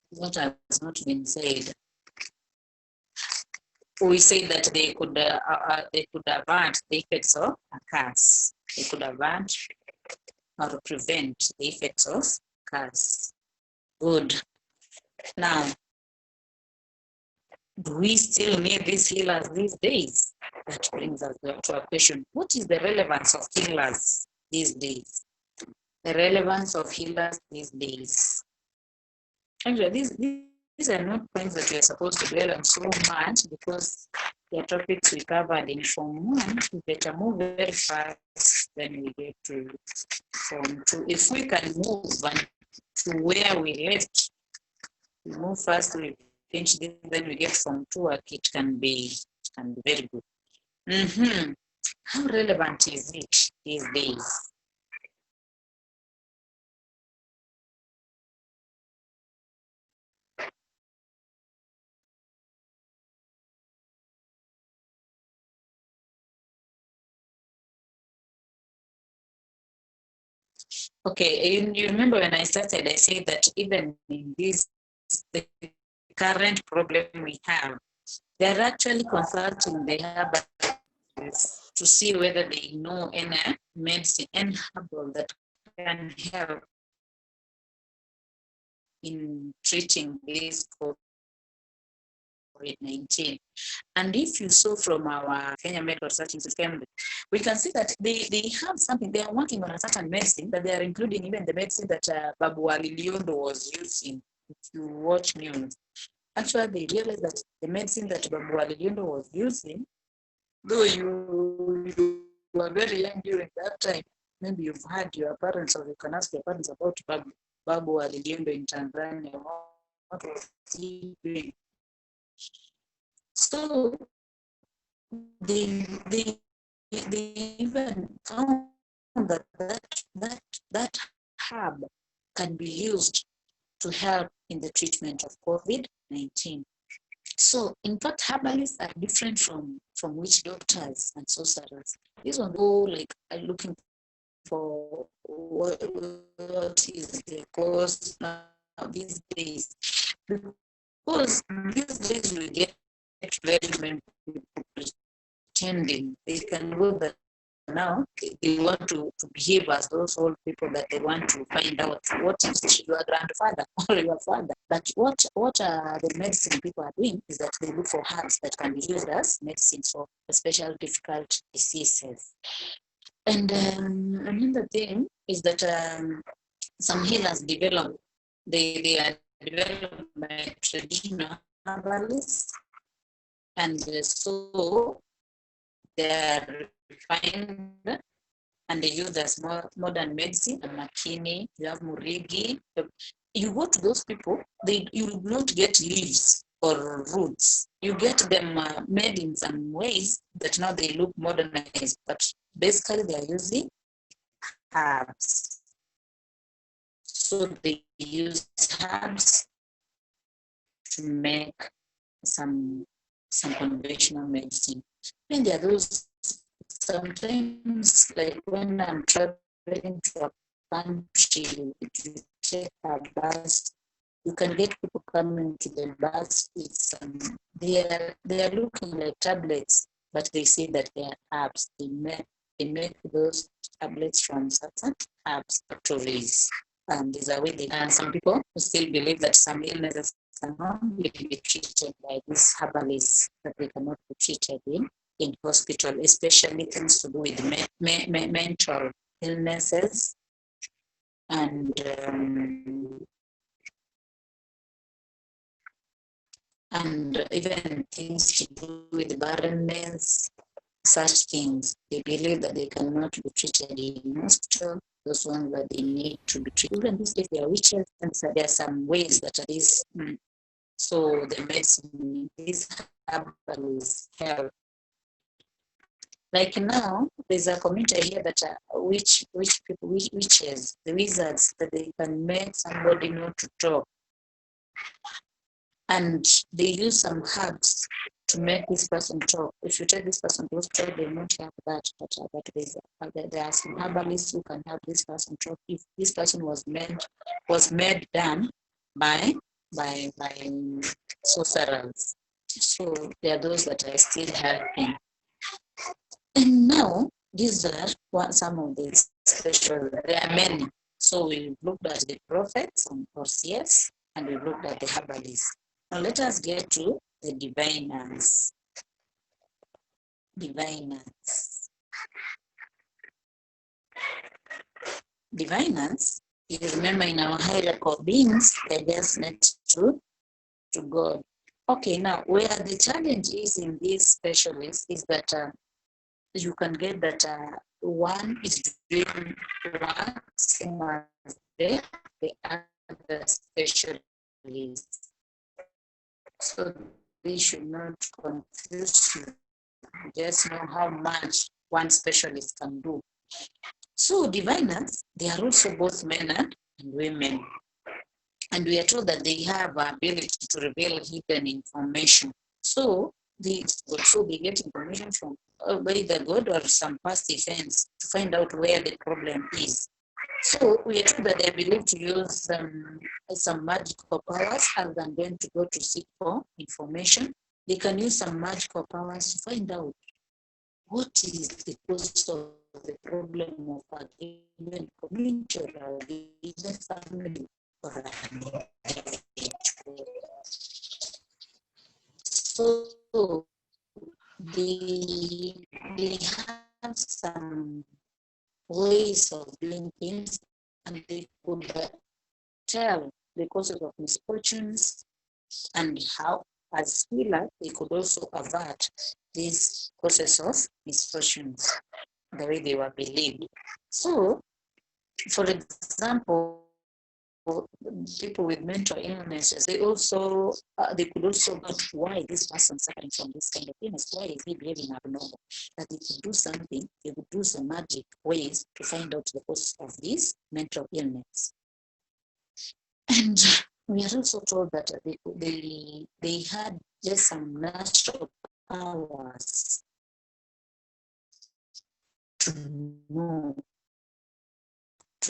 what has not been said. We say that they could avert the effects of a curse. They could avert or prevent the effects of curse. Good. Now, do we still need these healers these days? That brings us to a question. What is the relevance of healers these days? The relevance of healers these days. Actually, these are not points that we are supposed to dwell on so much because the topics we covered in Form 1. We better move very fast then we get to Form 2. If we can move to where we left, we move fast, we finish this, then we get Form 2 work, it can be very good. How relevant is it these days? Okay, you remember when I started, I said that even in this, the current problem we have, they're actually consulting the herbalists to see whether they know any medicine, any herbal that can help in treating this COVID-19. And if you saw from our Kenya Medical Research Institute, we can see that they have something, they are working on a certain medicine that they are including even the medicine that Babu Aliliondo was using. If you watch news, actually they realized that the medicine that Babu Aliliondo was using, though you were very young during that time, maybe you've had your parents or you can ask your parents about Babu Aliliondo in Tanzania. What was he doing? So they even found that herb can be used to help in the treatment of COVID-19. So, in fact, herbalists are different from witch doctors and sorcerers. These ones go like are looking for what is the cause now these days. Because these days we get very many people pretending they can go that now they want to behave as those old people that they want to find out what is your grandfather or your father. But what the medicine people are doing is that they look for herbs that can be used as medicines for special difficult diseases. And another thing is that some healers develop, they are developed by traditional herbalists, and so they are refined and they use as modern medicine. And Makini, you have Murigi. You go to those people, you will not get leaves or roots. You get them made in some ways that now they look modernized, but basically they are using herbs. So they use herbs to make some conventional medicine. And there are those sometimes, like when I'm traveling to a country, if you take a bus, you can get people coming to the bus with some, they are looking like tablets, but they say that they are herbs. They make those tablets from certain herbs factories. And there's a way they, and some people still believe that some illnesses can only be treated by these herbalists, that they cannot be treated in hospital, especially things to do with mental illnesses and even things to do with barrenness, such things. They believe that they cannot be treated in hospital, those ones that they need to be treated. Even these days, there are witches, and so there are some ways that are these. So the medicine, these herbalists help. Like now, there's a community here that witches, the wizards, that they can make somebody not to talk. And they use some herbs to make this person talk. If you take this person to hospital, they won't have that. But there are some herbalists who can help this person talk. If this person was made done by sorcerers. So there are those that are still helping. And now these are some of the special. There are many. So we looked at the prophets and OCS, and we looked at the herbalists. Now let us get to the diviners. Diviners, you remember in our hierarchy of beings, they're just next to God. Okay, now where the challenge is in these specialists is that you can get that one is doing one same as the other specialists. So they should not confuse you. Just know how much one specialist can do. So diviners, they are also both men and women. And we are told that they have the ability to reveal hidden information. So they get information from either God or some past events to find out where the problem is. So we are told that they believe to use some magical powers other than going to go to seek for information. They can use some magical powers to find out what is the cause of the problem of a given community or a given family or an individual. So they have some ways of doing things, and they could tell the causes of misfortunes and how, as healer, they could also avert these causes of misfortunes the way they were believed. So, for example, people with mental illnesses, they could also get why this person suffering from this kind of illness, why is he behaving abnormal? That they could do something, they would do some magic ways to find out the cause of this mental illness. And we are also told that they had just some natural powers to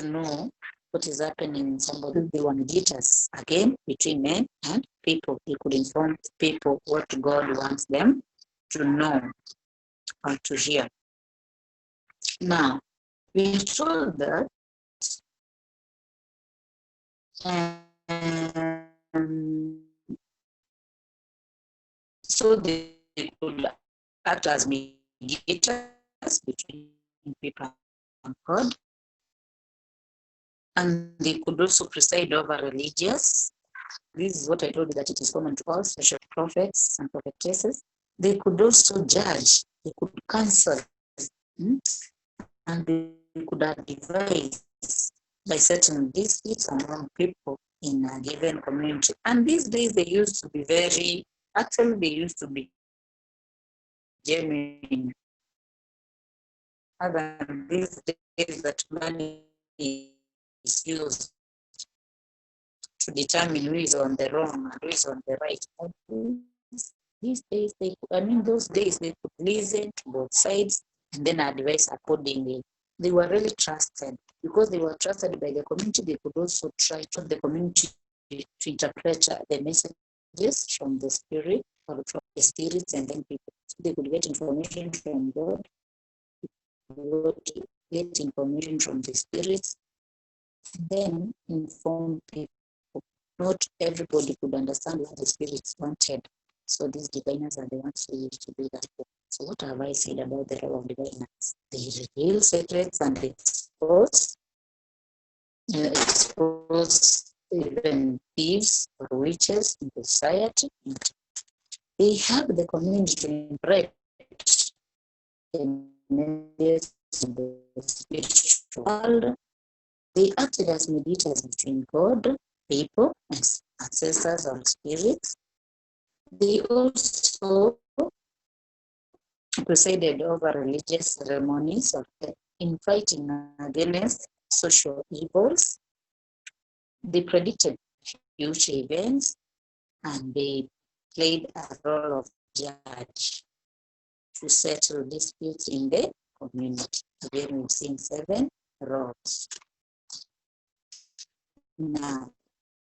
know what is happening in somebody. They were mediators again between men and people. They could inform people what God wants them to know or to hear. Now, we are told that so they could act as mediators between people and God. And they could also preside over religious. This is what I told you, that it is common to all, especially prophets and prophetesses. They could also judge, they could counsel, and they could advise by certain disputes among people in a given community. And these days they used to be they used to be genuine. Other than these days that money is used to determine who is on the wrong and who is on the right. These days, those days they could listen to both sides and then advise accordingly. They were really trusted. Because they were trusted by the community, they could also try to the community to interpret the messages from the spirit or from the spirits, and then people. So they could get information from God, get information from the spirits, and then inform people. Not everybody could understand what the spirits wanted. So these diviners are the ones who used to do that. So what have I said about the role of diviners? They reveal secrets and expose even thieves or witches in society. They help the community to interpret the messages of the spiritual world. They acted as mediators between God, people, and ancestors or spirits. They also presided over religious ceremonies in fighting against social evils. They predicted future events, and they played a role of judge to settle disputes in the community. Again, we've seen 7 roles. Now,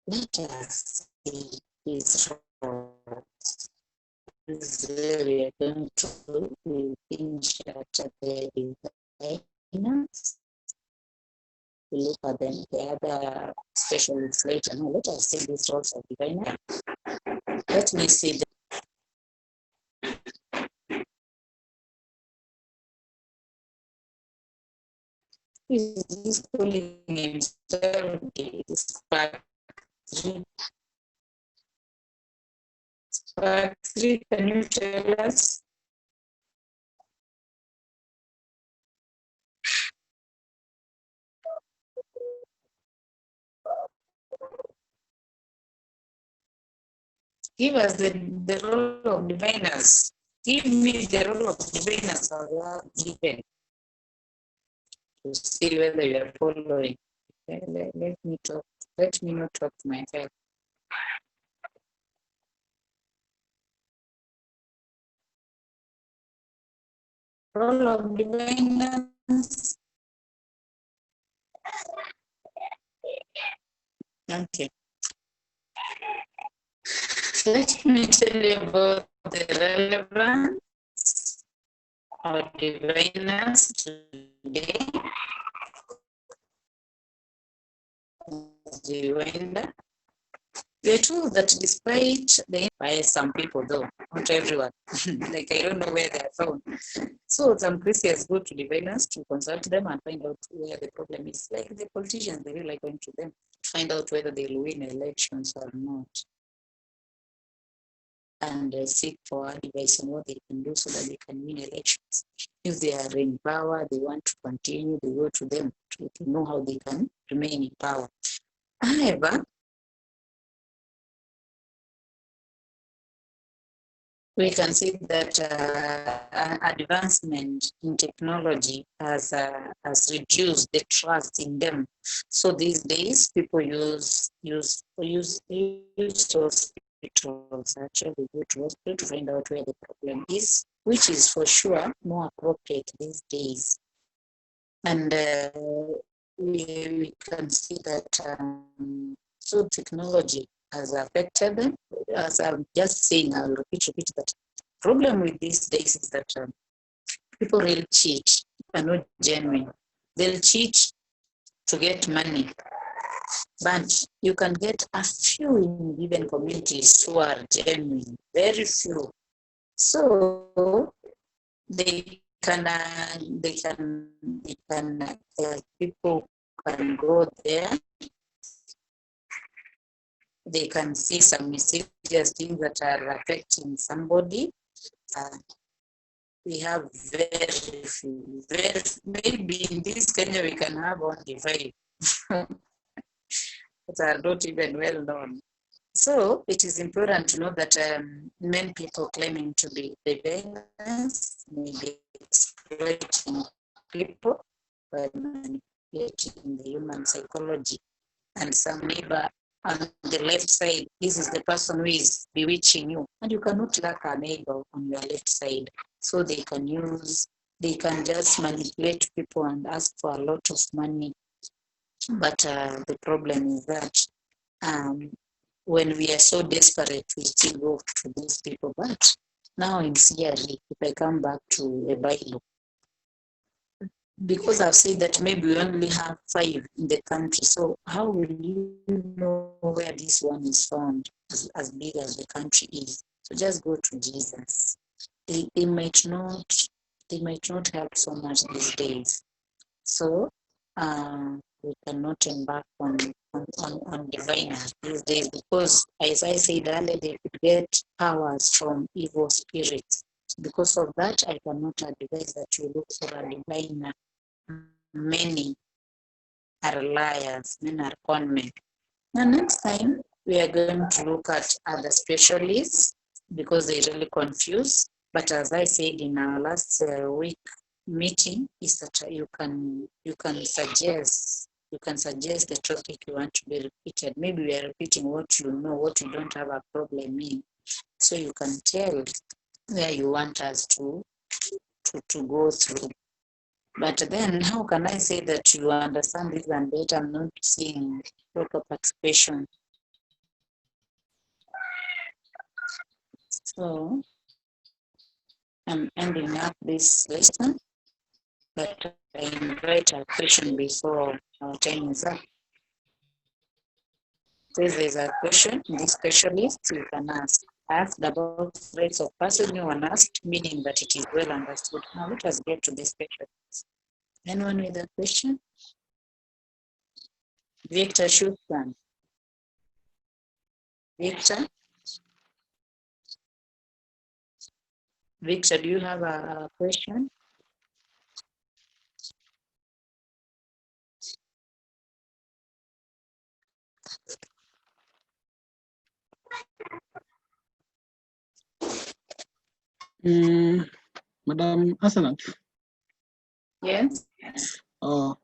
let us see these roles. We are going to finish at the diviners. We look at them, the other specialists later. Now, let us see these roles of diviner. Let me see them. This calling himself is part 3. Part 3, can you tell us? Give us the role of diviners. Give me the role of diviners or you are given to see whether you are following. Let me talk. Let me not talk to myself. Role of diviners. Okay. Let me tell you about the relevance of diviners today. Diviner. We are told that despite by some people, though not everyone, like I don't know where they are found. So some Christians go to diviners to consult them and find out where the problem is. Like the politicians, they really like going to them to find out whether they'll win elections or not, and seek for advice on what they can do so that they can win elections. If they are in power, they want to continue, they go to them to know how they can remain in power. However, we can see that advancement in technology has reduced the trust in them. So these days, people use hospitals, actually go to hospital to find out where the problem is, which is for sure more appropriate these days. And we can see that so technology has affected them. As I'm just saying, I'll repeat that. Problem with these days is that people really cheat and not genuine. They'll cheat to get money, but you can get a few in given communities who are genuine, very few. So they can people can go there. They can see some mysterious things that are affecting somebody. We have very few, maybe in this Kenya we can have only 5 that are not even well known. So it is important to know that many people claiming to be diviners may be exploiting people by manipulating the human psychology. And some neighbor on the left side, this is the person who is bewitching you, and you cannot lack a neighbor on your left side. So they can just manipulate people and ask for a lot of money. But the problem is that when we are so desperate, we still go to these people. But now in CRE, if I come back to the Bible, because I've said that maybe we only have 5 in the country, so how will you know where this one is found as big as the country is? So just go to Jesus. They might not help so much these days. So we cannot embark on diviners these days, because as I said earlier, they could get powers from evil spirits. Because of that, I cannot advise that you look for a diviner. Many are liars, many are con men. Now next time we are going to look at other specialists, because they really confuse. But as I said in our last week meeting, is that you can suggest the topic you want to be repeated. Maybe we are repeating what you know, what you don't have a problem in. So you can tell where you want us to go through. But then how can I say that you understand this and that I'm not seeing proper participation? So I'm ending up this lesson, but I invite a question before our time is up. So if there's a question in this specialist, you can ask. I asked about rates of passage, no one asked, meaning that it is well understood. Now let us get to the specialist. Anyone with a question? Victor Shustan. Victor, do you have a question? Madam Asanat. Yes. Oh,